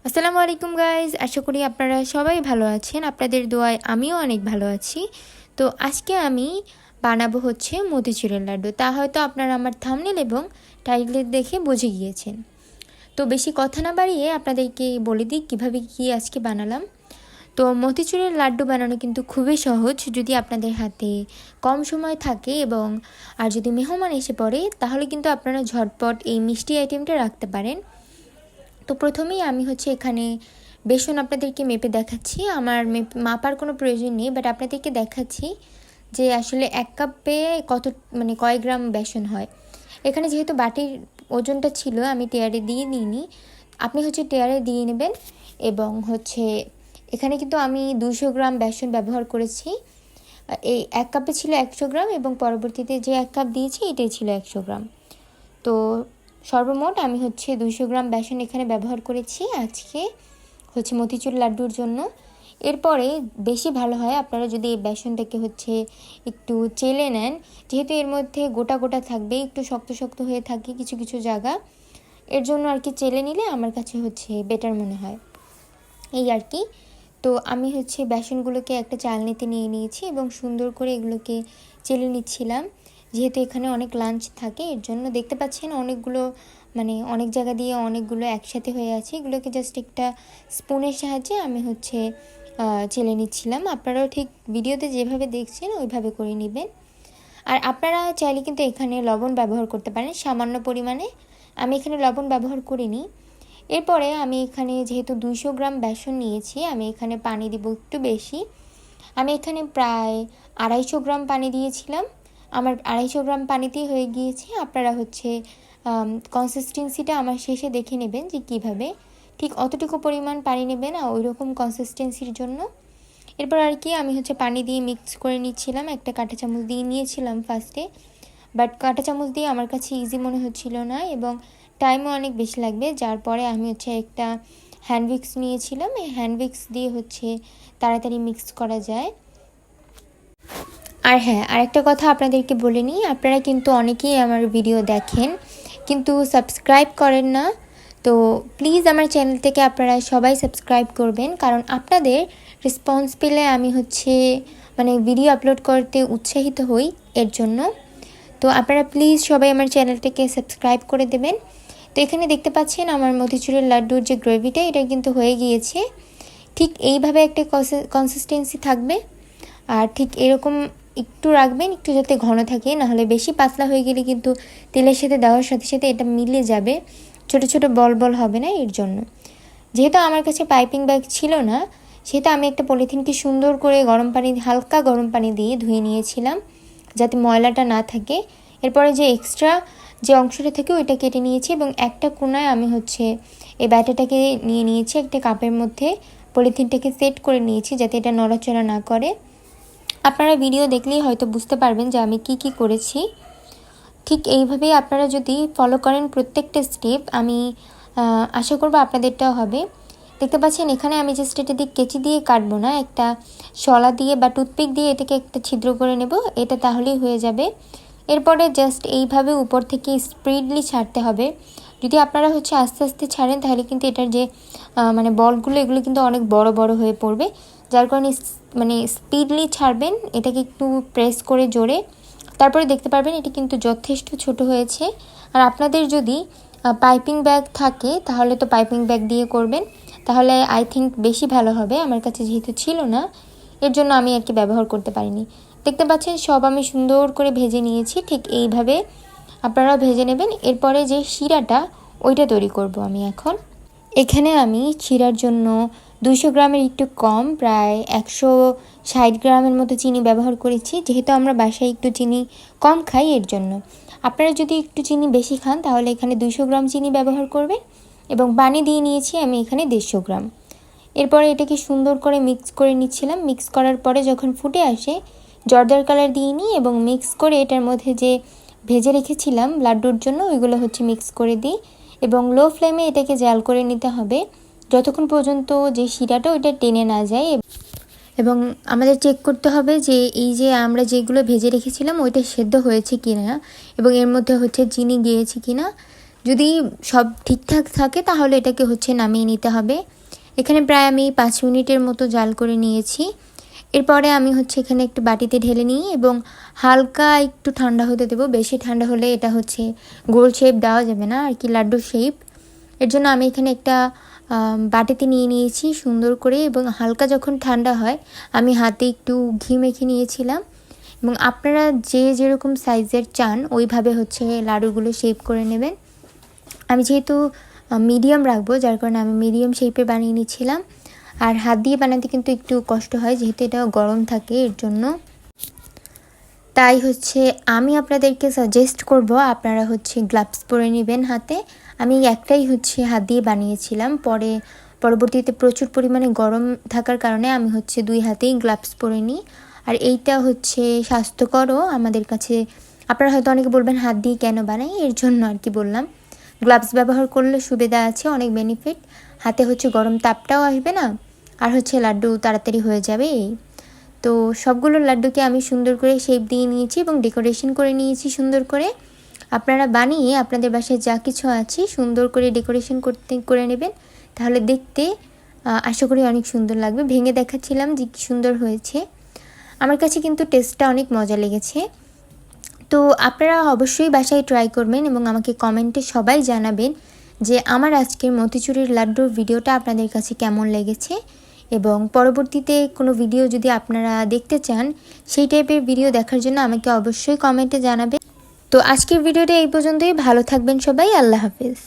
আসসালামু আলাইকুম গাইজ, আশা করি আপনারা সবাই ভালো আছেন। আপনাদের দোয়ায় আমিও অনেক ভালো আছি। তো আজকে আমি বানাবো হচ্ছে মতিচুরের লাড্ডু। তা হয়তো আপনারা আমার থাম্বনেল এবং টাইটেল দেখে বুঝে গিয়েছেন। তো বেশি কথা না বাড়িয়ে আপনাদেরকে বলে দিই কীভাবে কী আজকে বানালাম। তো মতিচুরের লাড্ডু বানানো কিন্তু খুবই সহজ, যদি আপনাদের হাতে কম সময় থাকে এবং আর যদি মেহমান এসে পড়ে তাহলে কিন্তু আপনারা ঝটপট এই মিষ্টি আইটেমটা রাখতে পারেন। তো প্রথমেই আমি হচ্ছে এখানে বেসন আপনাদেরকে মেপে দেখাচ্ছি। আমার মাপার কোনো প্রয়োজন নেই, বাট আপনাদেরকে দেখাচ্ছি যে আসলে 1 কাপে কয় গ্রাম বেসন হয়। এখানে যেহেতু বাটির ওজনটা ছিল আমি টেয়ারে দিয়ে নিইনি, আপনি হচ্ছে টেয়ারে দিয়ে নেবেন। এবং হচ্ছে এখানে কিন্তু আমি 200 গ্রাম বেসন ব্যবহার করেছি। এই 1 কাপে ছিল 100 গ্রাম এবং পরবর্তীতে যে 1 কাপ দিয়েছি এটাই ছিল 100 গ্রাম। তো সর্বমোট আমি হচ্ছে 200 গ্রাম বেসন এখানে ব্যবহার করেছি আজকে হচ্ছে মতিচুর লাড্ডুর জন্য। এরপরে বেশি ভালো হয় আপনারা যদি এই বেসনটাকে হচ্ছে একটু চেলে নেন, যেহেতু এর মধ্যে গোটা গোটা থাকবে, একটু শক্ত শক্ত হয়ে থাকে কিছু কিছু জায়গা, এর জন্য আর কি চেলে নিলে আমার কাছে হচ্ছে বেটার মনে হয়, এই আর কি। তো আমি হচ্ছে বেসনগুলোকে একটা চালনিতে নিয়ে নিয়েছি এবং সুন্দর করে এগুলোকে চেলে নিচ্ছিলাম। যেহেতু এখানে অনেক লাঞ্চ থাকে এর জন্য দেখতে পাচ্ছেন অনেকগুলো অনেক জায়গা দিয়ে অনেকগুলো একসাথে হয়ে আছে। এগুলোকে জাস্ট একটা স্পুনের সাহায্যে আমি হচ্ছে চেলে নিচ্ছিলাম। আপনারাও ঠিক ভিডিওতে যেভাবে দেখছেন ওইভাবে করে নেবেন। আর আপনারা চাইলে কিন্তু এখানে লবণ ব্যবহার করতে পারেন সামান্য পরিমাণে, আমি এখানে লবণ ব্যবহার করিনি। এরপরে আমি এখানে যেহেতু 200 গ্রাম বেসন নিয়েছি, আমি এখানে পানি দিব একটু বেশি। আমি এখানে প্রায় 250 গ্রাম পানি দিয়েছিলাম। আমার 250 গ্রাম পানিতেই হয়ে গিয়েছে। আপনারা হচ্ছে কনসিস্টেন্সিটা আমার শেষে দেখে নেবেন যে কীভাবে, ঠিক অতটুকু পরিমাণ পানি নেবেন ওই রকম কনসিস্টেন্সির জন্য। এরপর আর কি আমি হচ্ছে পানি দিয়ে মিক্স করে নিচ্ছিলাম। একটা কাঁটা চামচ দিয়ে নিয়েছিলাম ফার্স্টে, বাট কাঁটা চামচ দিয়ে আমার কাছে ইজি মনে হচ্ছিল না এবং টাইমও অনেক বেশি লাগবে, যার পরে আমি হচ্ছে একটা হ্যান্ড উইক্স নিয়েছিলাম। এই হ্যান্ড উইক্স দিয়ে হচ্ছে তাড়াতাড়ি মিক্স করা যায়। আর হ্যাঁ, আরেকটা কথা আপনাদেরকে বলে নিই, আপনারা কিন্তু অনেকেই আমার ভিডিও দেখেন কিন্তু সাবস্ক্রাইব করেন না। তো প্লিজ আমার চ্যানেল থেকে আপনারা সবাই সাবস্ক্রাইব করবেন, কারণ আপনাদের রেসপন্স পেলে আমি হচ্ছে ভিডিও আপলোড করতে উৎসাহিত হই এর জন্য। তো আপনারা প্লিজ সবাই আমার চ্যানেলটাকে সাবস্ক্রাইব করে দেবেন। তো এখানে দেখতে পাচ্ছেন আমার মতিচুরের লাড্ডুর যে গ্রেভিটা এটা কিন্তু হয়ে গিয়েছে। ঠিক এইভাবে একটা কনসিস্টেন্সি থাকবে, আর ঠিক এরকম একটু রাখবেন, একটু যাতে ঘন থাকে, নাহলে বেশি পাতলা হয়ে গেলে কিন্তু তেলের সাথে দেওয়ার সাথে সাথে এটা মিলে যাবে, ছোট ছোট বল বল হবে না। এর জন্য যেহেতু আমার কাছে পাইপিং ব্যাগ ছিল না, সেটা আমি একটা পলিথিনকে সুন্দর করে হালকা গরম পানি দিয়ে ধুয়ে নিয়েছিলাম যাতে ময়লাটা না থাকে। এরপরে যে এক্সট্রা যে অংশটা থাকে ওইটা কেটে নিয়েছি এবং একটা কোণায় আমি হচ্ছে এই ব্যাটাটাকে নিয়ে নিয়েছি একটা কাপের মধ্যে, পলিথিনটাকে সেট করে নিয়েছি যাতে এটা নড়াচড়া না করে। আপনারা ভিডিও দেখলেই হয়তো বুঝতে পারবেন যে আমি কি করেছি। ঠিক এইভাবেই আপনারা যদি ফলো করেন প্রত্যেকটা স্টেপ, আমি আশা করব আপনাদেরটাও হবে। দেখতে পাচ্ছেন এখানে আমি জাস্ট এটা দিয়ে কেচি দিয়ে কাটবো না, একটা শলা দিয়ে বা টুথপিক দিয়ে এটাকে একটা ছিদ্র করে নেব, এটা তাহলেই হয়ে যাবে। এরপরে জাস্ট এইভাবে উপর থেকে স্পিডলি ছাড়তে হবে। যদি আপনারা হচ্ছে আস্তে আস্তে ছাড়েন তাহলে কিন্তু এটার যে বলগুলো এগুলো কিন্তু অনেক বড় বড় হয়ে পড়বে, যার কারণে স্পিডলি ছাড়বেন, এটাকে একটু প্রেস করে জোরে, তারপরে দেখতে পারবেন এটা কিন্তু যথেষ্ট ছোট হয়েছে। আর আপনাদের যদি পাইপিং ব্যাগ থাকে তাহলে তো পাইপিং ব্যাগ দিয়ে করবেন, তাহলে আই থিঙ্ক বেশি ভালো হবে। আমার কাছে যেহেতু ছিল না এর জন্য আমি আর কি ব্যবহার করতে পারিনি। দেখতে পাচ্ছেন সব আমি সুন্দর করে ভেজে নিয়েছি, ঠিক এইভাবে আপনারাও ভেজে নেবেন। এরপরে যে শিরাটা ওইটা তৈরি করব আমি এখন। এখানে আমি শিরার জন্য 200 গ্রামের একটু কম, প্রায় 160 গ্রামের মতো চিনি ব্যবহার করেছি, যেহেতু আমরা বাসায় একটু চিনি কম খাই এর জন্য। আপনারা যদি একটু চিনি বেশি খান তাহলে এখানে 200 গ্রাম চিনি ব্যবহার করবেন এবং পানি দিয়ে নিয়েছি আমি এখানে 150 গ্রাম। এরপরে এটাকে সুন্দর করে মিক্স করে নিচ্ছিলাম। মিক্স করার পরে যখন ফুটে আসে জর্দার কালার দিয়ে নিই এবং মিক্স করে এটার মধ্যে যে ভেজে রেখেছিলাম লাড্ডুর জন্য ওইগুলো হচ্ছে মিক্স করে দিই এবং লো ফ্লেমে এটাকে জাল করে নিতে হবে যতক্ষণ পর্যন্ত যে শিরাটা ওইটা টেনে না যায়। এবং আমাদের চেক করতে হবে যে এই যে আমরা যেগুলো ভেজে রেখেছিলাম ওইটা সেদ্ধ হয়েছে কিনা এবং এর মধ্যে হচ্ছে চিনি গিয়েছে কিনা। যদি সব ঠিকঠাক থাকে তাহলে এটাকে নামিয়ে নিতে হবে। এখানে প্রায় আমি 5 মিনিটের মতো জাল করে নিয়েছি। এরপরে আমি এখানে একটু বাটিতে ঢেলে নিই এবং হালকা একটু ঠান্ডা হতে দেবো। বেশি ঠান্ডা হলে এটা গোল শেপ দেওয়া যাবে না আর কি, লাড্ডু শেপ। এর জন্য আমি এখানে একটা বাটিতে নিয়ে নিয়েছি সুন্দর করে, এবং হালকা যখন ঠান্ডা হয় আমি হাতে একটু ঘি মেখে নিয়েছিলাম। এবং আপনারা যে যেরকম সাইজের চান ওইভাবে লাডুগুলো শেপ করে নেবেন। আমি যেহেতু মিডিয়াম রাখবো, যার কারণে আমি মিডিয়াম শেপে বানিয়ে নিচ্ছিলাম। আর হাত দিয়ে বানাতে কিন্তু একটু কষ্ট হয়, যেহেতু এটা গরম থাকে এর জন্য। তাই আমি আপনাদেরকে সাজেস্ট করব আপনারা গ্লাভস পরে নেবেন হাতে। আমি একটাই হাত দিয়ে বানিয়েছিলাম, পরবর্তীতে প্রচুর পরিমাণে গরম থাকার কারণে আমি 2 হাতেই গ্লাভস পরে নিই। আর এইটা স্বাস্থ্যকরও আমাদের কাছে। আপনারা হয়তো অনেকে বলবেন হাত দিয়ে কেন বানাই, এর জন্য আর কি বললাম। গ্লাভস ব্যবহার করলে সুবিধা আছে, অনেক বেনিফিট। হাতে গরম তাপটাও আসবে না, আর লাড্ডু তাড়াতাড়ি হয়ে যাবে। তো সবগুলো লাড্ডুকে আমি সুন্দর করে শেপ দিয়ে নিয়েছি এবং ডেকোরেশন করে নিয়েছি সুন্দর করে। আপনারা বানিয়ে আপনাদের বাসায় যা কিছু আছে সুন্দর করে ডেকোরেশন করে নেবেন, তাহলে দেখতে আশা করি অনেক সুন্দর লাগবে। ভেঙে দেখাচ্ছিলাম যে কী সুন্দর হয়েছে। আমার কাছে কিন্তু টেস্টটা অনেক মজা লেগেছে। তো আপনারা অবশ্যই বাসায় ট্রাই করবেন এবং আমাকে কমেন্টে সবাই জানাবেন যে আমার আজকের মতিচুরের লাড্ডুর ভিডিওটা আপনাদের কাছে কেমন লেগেছে। এবং পরবর্তীতে কোনো ভিডিও যদি আপনারা দেখতে চান, সেই টাইপের ভিডিও দেখার জন্য আমাকে অবশ্যই কমেন্টে জানাবেন। তো আজকের ভিডিওটা এই পর্যন্তই। ভালো থাকবেন সবাই, আল্লাহ হাফেজ।